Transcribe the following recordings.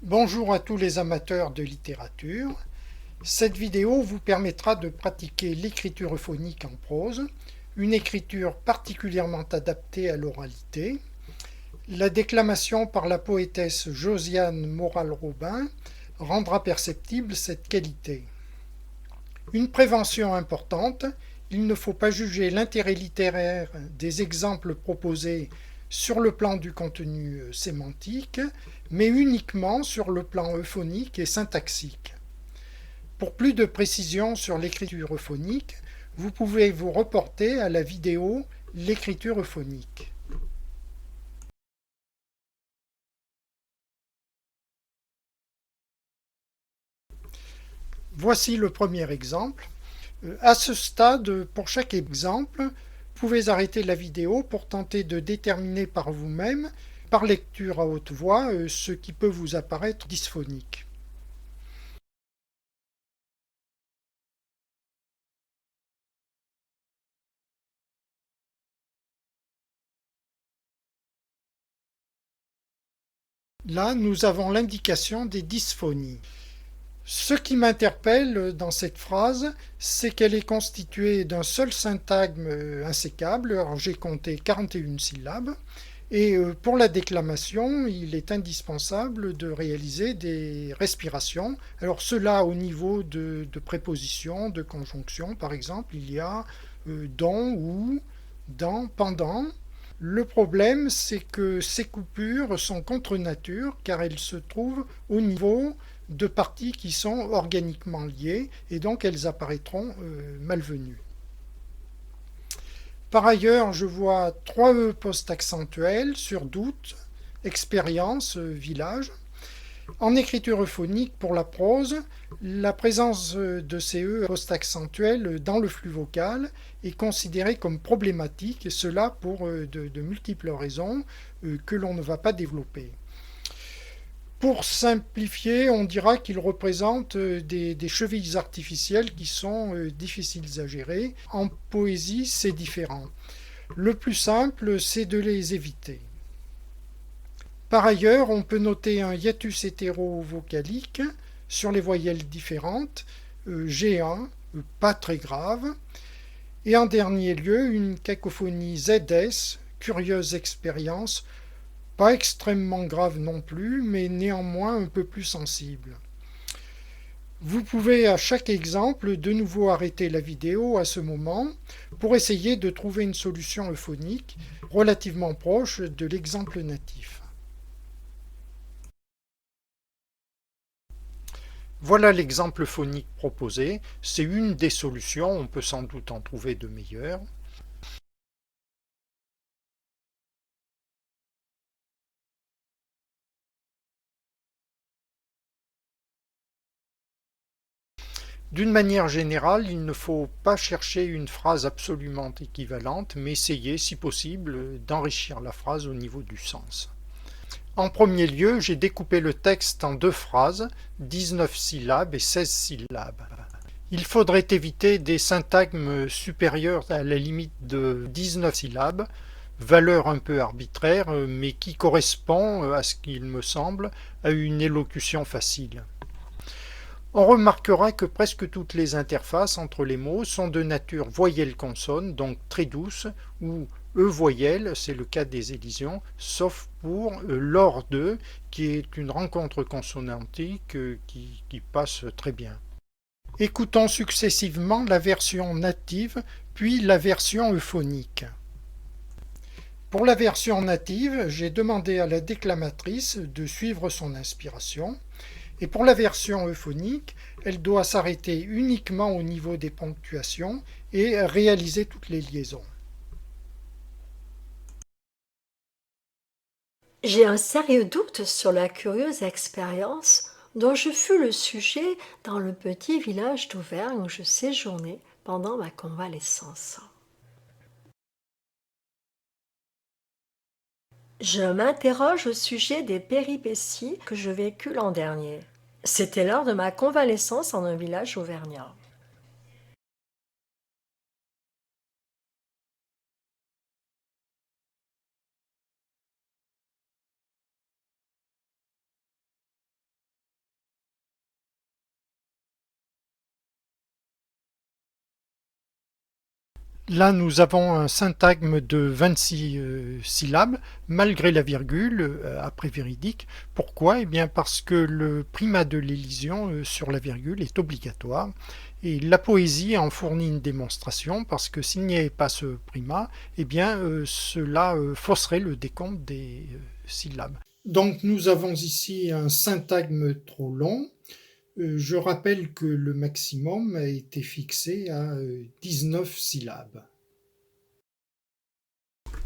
Bonjour à tous les amateurs de littérature. Cette vidéo vous permettra de pratiquer l'écriture euphonique en prose, une écriture particulièrement adaptée à l'oralité. La déclamation par la poétesse Josiane Morel-Robin rendra perceptible cette qualité. Une prévention importante, il ne faut pas juger l'intérêt littéraire des exemples proposés sur le plan du contenu sémantique, mais uniquement sur le plan euphonique et syntaxique. Pour plus de précision sur l'écriture euphonique, vous pouvez vous reporter à la vidéo L'écriture euphonique. Voici le premier exemple. À ce stade, pour chaque exemple, vous pouvez arrêter la vidéo pour tenter de déterminer par vous-même, par lecture à haute voix, ce qui peut vous apparaître dysphonique. Là, nous avons l'indication des dysphonies. Ce qui m'interpelle dans cette phrase, c'est qu'elle est constituée d'un seul syntagme insécable. Alors j'ai compté 41 syllabes. Et pour la déclamation, il est indispensable de réaliser des respirations. Alors cela au niveau de prépositions, de conjonctions. Par exemple, il y a dans, ou, dans, pendant. Le problème, c'est que ces coupures sont contre nature car elles se trouvent au niveau de parties qui sont organiquement liées et donc elles apparaîtront malvenues. Par ailleurs, je vois 3 E post-accentuels sur doute, expérience, village. En écriture euphonique pour la prose, la présence de ces E post-accentuels dans le flux vocal est considérée comme problématique, et cela pour de multiples raisons que l'on ne va pas développer. Pour simplifier, on dira qu'ils représentent des chevilles artificielles qui sont difficiles à gérer. En poésie, c'est différent. Le plus simple, c'est de les éviter. Par ailleurs, on peut noter un hiatus hétéro-vocalique sur les voyelles différentes, G1, pas très grave. Et en dernier lieu, une cacophonie ZS, curieuse expérience, pas extrêmement grave non plus, mais néanmoins un peu plus sensible. Vous pouvez à chaque exemple de nouveau arrêter la vidéo à ce moment pour essayer de trouver une solution euphonique relativement proche de l'exemple natif. Voilà l'exemple phonique proposé. C'est une des solutions, on peut sans doute en trouver de meilleures. D'une manière générale, il ne faut pas chercher une phrase absolument équivalente, mais essayer, si possible, d'enrichir la phrase au niveau du sens. En premier lieu, j'ai découpé le texte en 2 phrases, 19 syllabes et 16 syllabes. Il faudrait éviter des syntagmes supérieurs à la limite de 19 syllabes, valeur un peu arbitraire, mais qui correspond, à ce qu'il me semble, à une élocution facile. On remarquera que presque toutes les interfaces entre les mots sont de nature voyelle-consonne, donc très douce, ou E-voyelle, c'est le cas des élisions, sauf pour l'or de, qui est une rencontre consonantique qui passe très bien. Écoutons successivement la version native, puis la version euphonique. Pour la version native, j'ai demandé à la déclamatrice de suivre son inspiration. Et pour la version euphonique, elle doit s'arrêter uniquement au niveau des ponctuations et réaliser toutes les liaisons. J'ai un sérieux doute sur la curieuse expérience dont je fus le sujet dans le petit village d'Auvergne où je séjournais pendant ma convalescence. Je m'interroge au sujet des péripéties que je vécus l'an dernier. C'était lors de ma convalescence en un village auvergnat. Là, nous avons un syntagme de 26 syllabes, malgré la virgule après véridique. Pourquoi? Eh bien parce que le primat de l'élision sur la virgule est obligatoire. Et la poésie en fournit une démonstration, parce que s'il n'y avait pas ce primat, eh bien cela fausserait le décompte des syllabes. Donc nous avons ici un syntagme trop long. Je rappelle que le maximum a été fixé à 19 syllabes.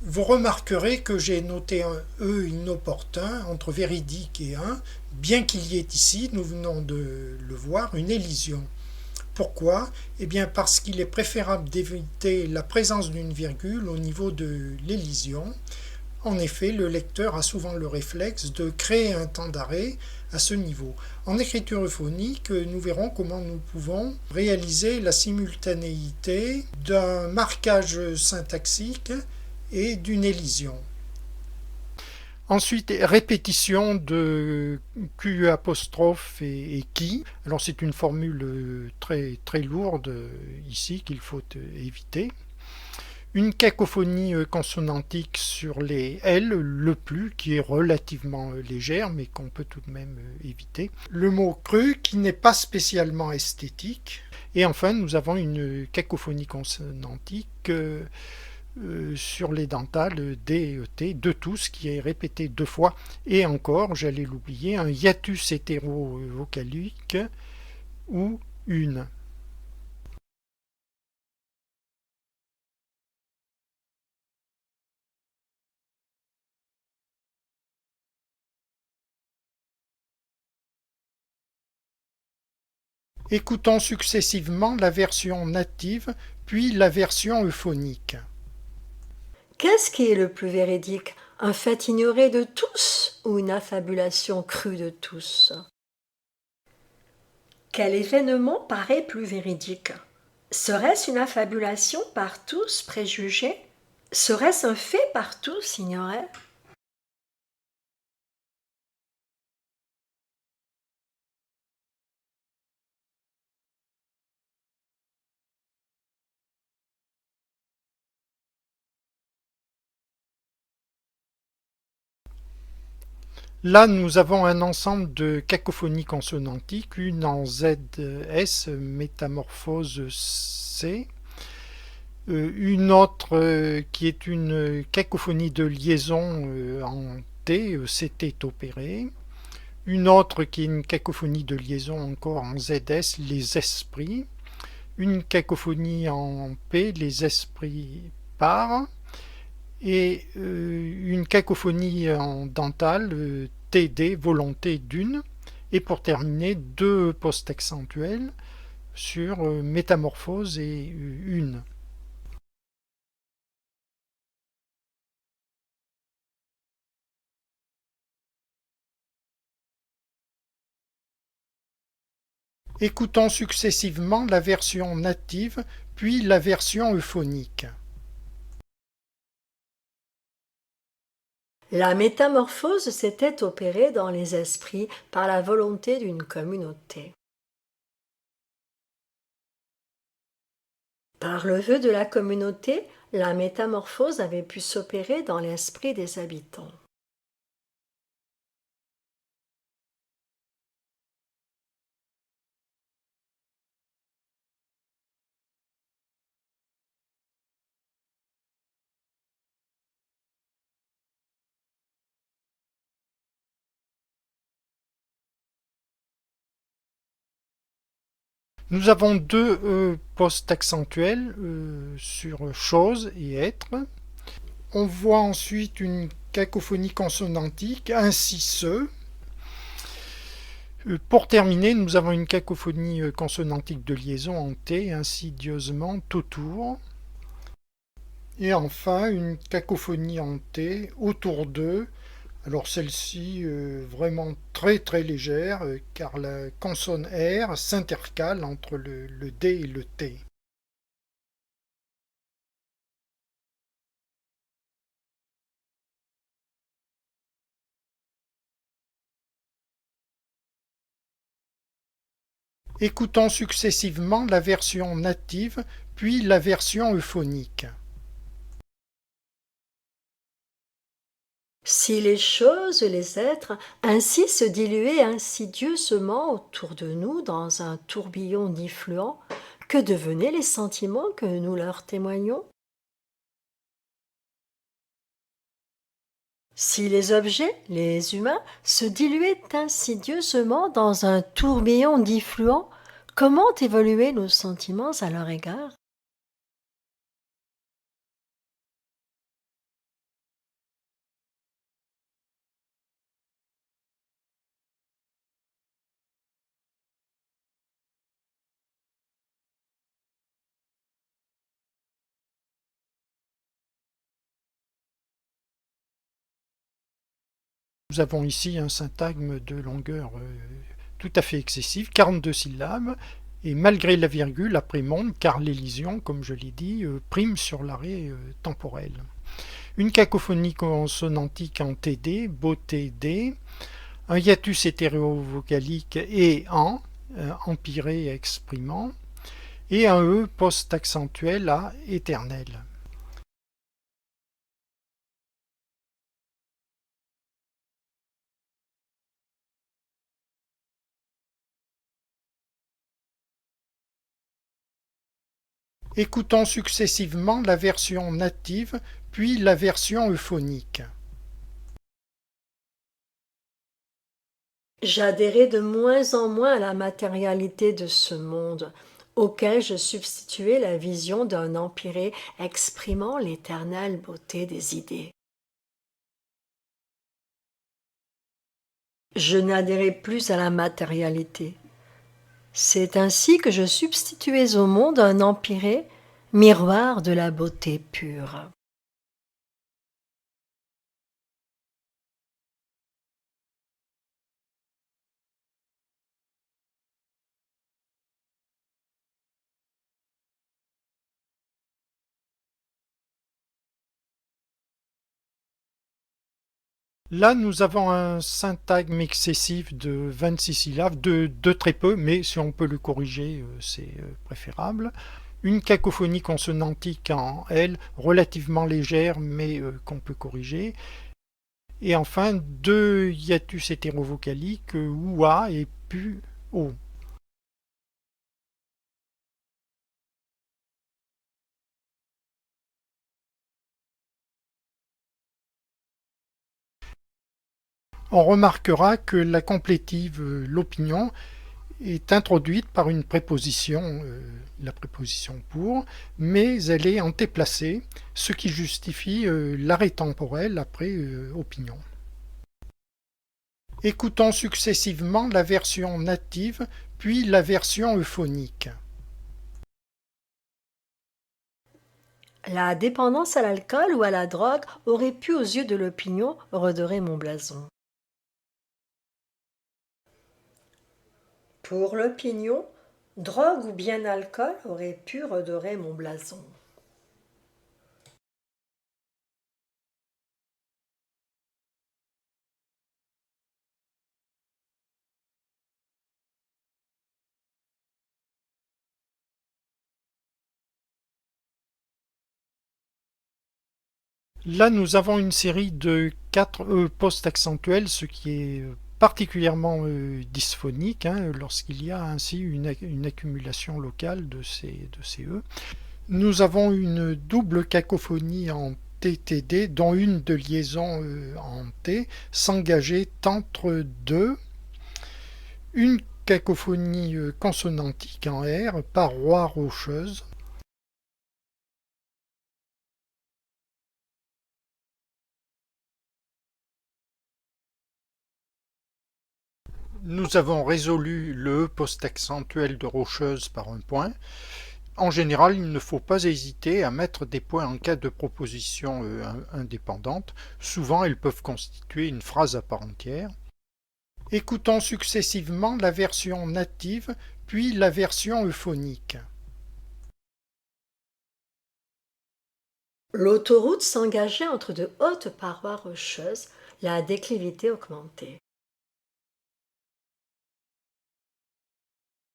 Vous remarquerez que j'ai noté un E inopportun entre véridique et un, bien qu'il y ait ici, nous venons de le voir, une élision. Pourquoi? Eh bien parce qu'il est préférable d'éviter la présence d'une virgule au niveau de l'élision. En effet, le lecteur a souvent le réflexe de créer un temps d'arrêt à ce niveau. En écriture euphonique, nous verrons comment nous pouvons réaliser la simultanéité d'un marquage syntaxique et d'une élision. Ensuite, répétition de Q apostrophe et qui. Alors c'est une formule très, très lourde ici qu'il faut éviter. Une cacophonie consonantique sur les L, le plus, qui est relativement légère, mais qu'on peut tout de même éviter. Le mot cru, qui n'est pas spécialement esthétique. Et enfin, nous avons une cacophonie consonantique sur les dentales D et T, de tous, qui est répété deux fois. Et encore, j'allais l'oublier, un hiatus hétérovocalique ou une. Écoutons successivement la version native, puis la version euphonique. Qu'est-ce qui est le plus véridique? Un fait ignoré de tous ou une affabulation crue de tous? Quel événement paraît plus véridique? Serait-ce une affabulation par tous préjugée? Serait-ce un fait par tous ignoré? Là, nous avons un ensemble de cacophonies consonantiques, une en ZS, métamorphose C, une autre qui est une cacophonie de liaison en T, c'était opéré, une autre qui est une cacophonie de liaison encore en ZS, les esprits, une cacophonie en P, les esprits par, et une cacophonie en dental, TD, volonté d'une, et pour terminer, deux post-accentuels sur métamorphose et une. Écoutons successivement la version native, puis la version euphonique. La métamorphose s'était opérée dans les esprits par la volonté d'une communauté. Par le vœu de la communauté, la métamorphose avait pu s'opérer dans l'esprit des habitants. Nous avons deux post-accentuels sur chose et être. On voit ensuite une cacophonie consonantique, ainsi ce. Pour terminer, nous avons une cacophonie consonantique de liaison en T, insidieusement autour. Et enfin, une cacophonie en T autour d'eux. Alors celle-ci, vraiment très très légère, car la consonne R s'intercale entre le D et le T. Écoutons successivement la version native, puis la version euphonique. Si les choses, les êtres, ainsi se diluaient insidieusement autour de nous dans un tourbillon diffluent, que devenaient les sentiments que nous leur témoignons? Si les objets, les humains, se diluaient insidieusement dans un tourbillon diffluent, comment évoluaient nos sentiments à leur égard? Nous avons ici un syntagme de longueur tout à fait excessive, 42 syllabes, et malgré la virgule après monde, car l'élision, comme je l'ai dit, prime sur l'arrêt temporel. Une cacophonie consonantique en TD, BOTD, un hiatus hétérovocalique et en, empiré exprimant, et un E post-accentuel à éternel. Écoutons successivement la version native, puis la version euphonique. J'adhérais de moins en moins à la matérialité de ce monde, auquel je substituais la vision d'un empyré exprimant l'éternelle beauté des idées. Je n'adhérais plus à la matérialité. C'est ainsi que je substituais au monde un empyré, miroir de la beauté pure. Là, nous avons un syntagme excessif de 26 syllabes, de très peu, mais si on peut le corriger, c'est préférable. Une cacophonie consonantique en L, relativement légère, mais qu'on peut corriger. Et enfin, deux hiatus hétérovocaliques, OUA et PU O. On remarquera que la complétive l'opinion est introduite par une préposition, la préposition pour, mais elle est antéplacée, ce qui justifie l'arrêt temporel après opinion. Écoutons successivement la version native, puis la version euphonique. La dépendance à l'alcool ou à la drogue aurait pu, aux yeux de l'opinion, redorer mon blason. Pour l'opinion, drogue ou bien alcool aurait pu redorer mon blason. Là, nous avons une série de 4 E post-accentuels, ce qui est particulièrement dysphonique lorsqu'il y a ainsi une accumulation locale de ces E. Nous avons une double cacophonie en TTD, dont une de liaison en T, s'engager entre deux, une cacophonie consonantique en R, paroi rocheuse. Nous avons résolu le E post-accentuel de rocheuse par un point. En général, il ne faut pas hésiter à mettre des points en cas de propositions indépendantes. Souvent, elles peuvent constituer une phrase à part entière. Écoutons successivement la version native, puis la version euphonique. L'autoroute s'engageait entre de hautes parois rocheuses, la déclivité augmentait.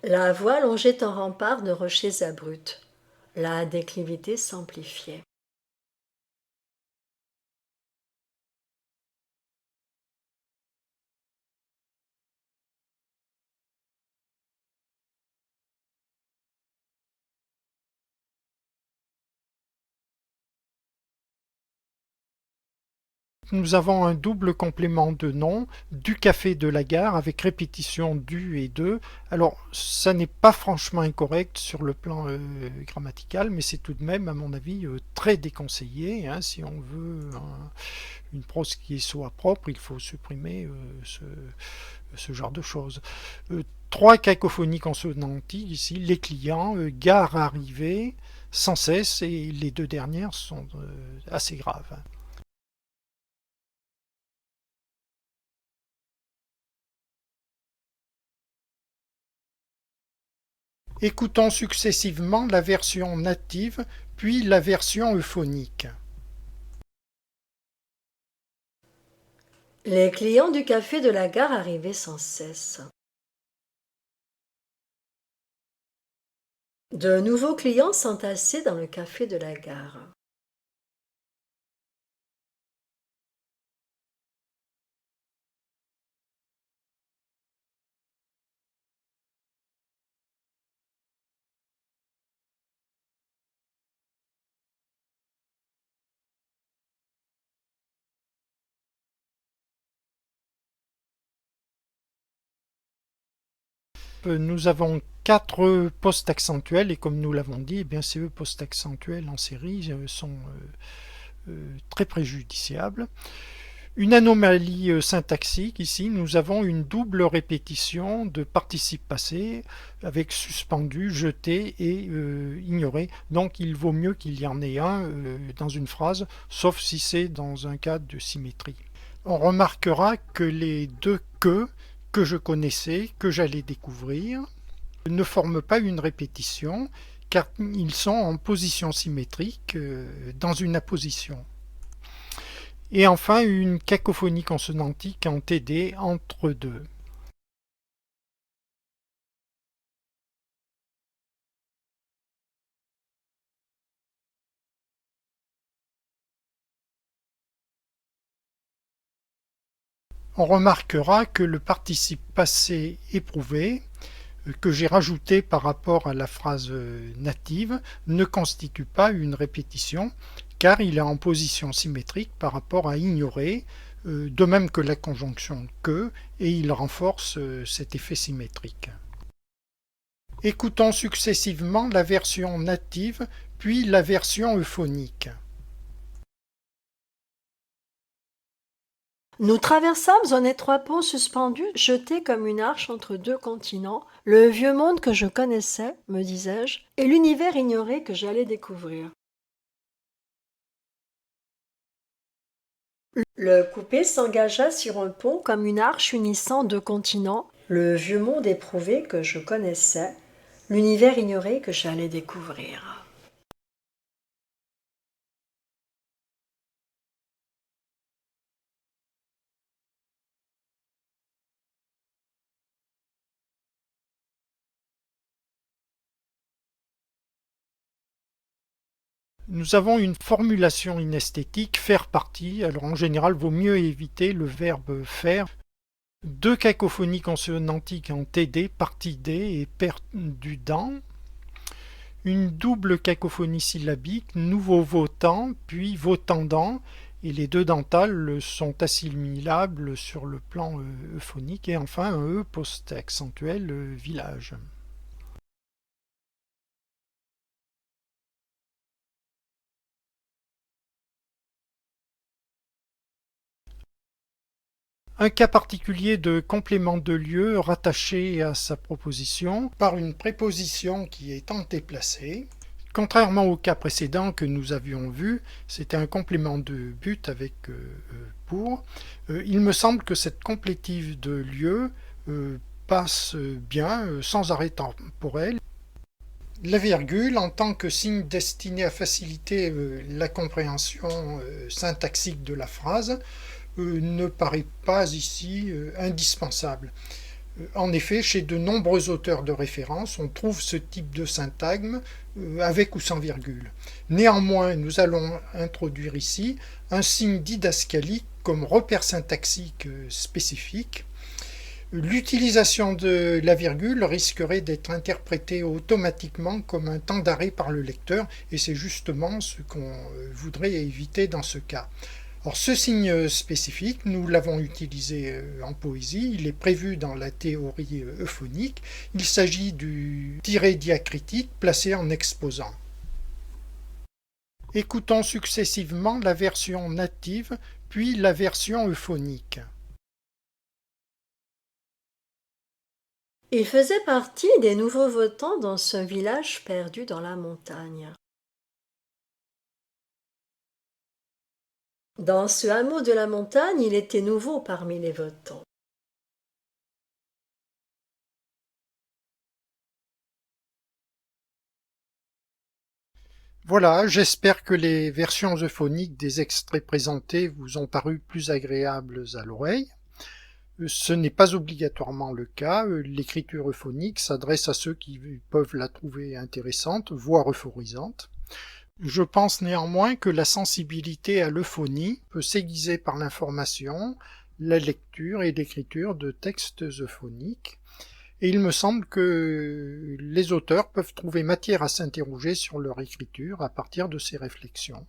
La voie longeait un rempart de rochers abrupts. La déclivité s'amplifiait. Nous avons un double complément de nom, du café de la gare, avec répétition du et de. Alors, ça n'est pas franchement incorrect sur le plan grammatical, mais c'est tout de même, à mon avis, très déconseillé. Hein. Si on veut une prose qui soit propre, il faut supprimer ce genre de choses. Trois cacophonies consonantiques ici, les clients, gare arrivée, sans cesse, et les deux dernières sont assez graves. Écoutons successivement la version native, puis la version euphonique. Les clients du café de la gare arrivaient sans cesse. De nouveaux clients s'entassaient dans le café de la gare. Nous avons quatre post-accentuels et comme nous l'avons dit, eh bien, ces post-accentuels en série sont très préjudiciables. Une anomalie syntaxique ici, nous avons une double répétition de participe passé avec suspendu, jeté et ignoré. Donc il vaut mieux qu'il y en ait un dans une phrase, sauf si c'est dans un cas de symétrie. On remarquera que les deux que je connaissais, que j'allais découvrir, ne forment pas une répétition, car ils sont en position symétrique dans une apposition. Et enfin, une cacophonie consonantique en TD entre deux. On remarquera que le participe passé éprouvé, que j'ai rajouté par rapport à la phrase native, ne constitue pas une répétition, car il est en position symétrique par rapport à ignorer, de même que la conjonction que, et il renforce cet effet symétrique. Écoutons successivement la version native, puis la version euphonique. Nous traversâmes un étroit pont suspendu, jeté comme une arche entre deux continents, le vieux monde que je connaissais, me disais-je, et l'univers ignoré que j'allais découvrir. Le coupé s'engagea sur un pont comme une arche unissant deux continents, le vieux monde éprouvé que je connaissais, l'univers ignoré que j'allais découvrir. Nous avons une formulation inesthétique, faire partie. Alors en général, vaut mieux éviter le verbe faire. Deux cacophonies consonantiques en TD, partie D et perdu dans. Une double cacophonie syllabique, nouveau votant, puis votandant. Et les deux dentales sont assimilables sur le plan euphonique. Et enfin, un E post-accentuel village. Un cas particulier de complément de lieu rattaché à sa proposition par une préposition qui est antéplacée. Contrairement au cas précédent que nous avions vu, c'était un complément de but avec pour. Il me semble que cette complétive de lieu passe bien, sans arrêt temporel. La virgule, en tant que signe destiné à faciliter la compréhension syntaxique de la phrase, ne paraît pas ici indispensable. En effet, chez de nombreux auteurs de référence, on trouve ce type de syntagme avec ou sans virgule. Néanmoins, nous allons introduire ici un signe didascalique comme repère syntaxique spécifique. L'utilisation de la virgule risquerait d'être interprétée automatiquement comme un temps d'arrêt par le lecteur, et c'est justement ce qu'on voudrait éviter dans ce cas. Alors, ce signe spécifique, nous l'avons utilisé en poésie, il est prévu dans la théorie euphonique, il s'agit du tiret diacritique placé en exposant. Écoutons successivement la version native, puis la version euphonique. Il faisait partie des nouveaux votants dans ce village perdu dans la montagne. Dans ce hameau de la montagne, il était nouveau parmi les votants. Voilà, j'espère que les versions euphoniques des extraits présentés vous ont paru plus agréables à l'oreille. Ce n'est pas obligatoirement le cas, l'écriture euphonique s'adresse à ceux qui peuvent la trouver intéressante, voire euphorisante. Je pense néanmoins que la sensibilité à l'euphonie peut s'aiguiser par l'information, la lecture et l'écriture de textes euphoniques, et il me semble que les auteurs peuvent trouver matière à s'interroger sur leur écriture à partir de ces réflexions.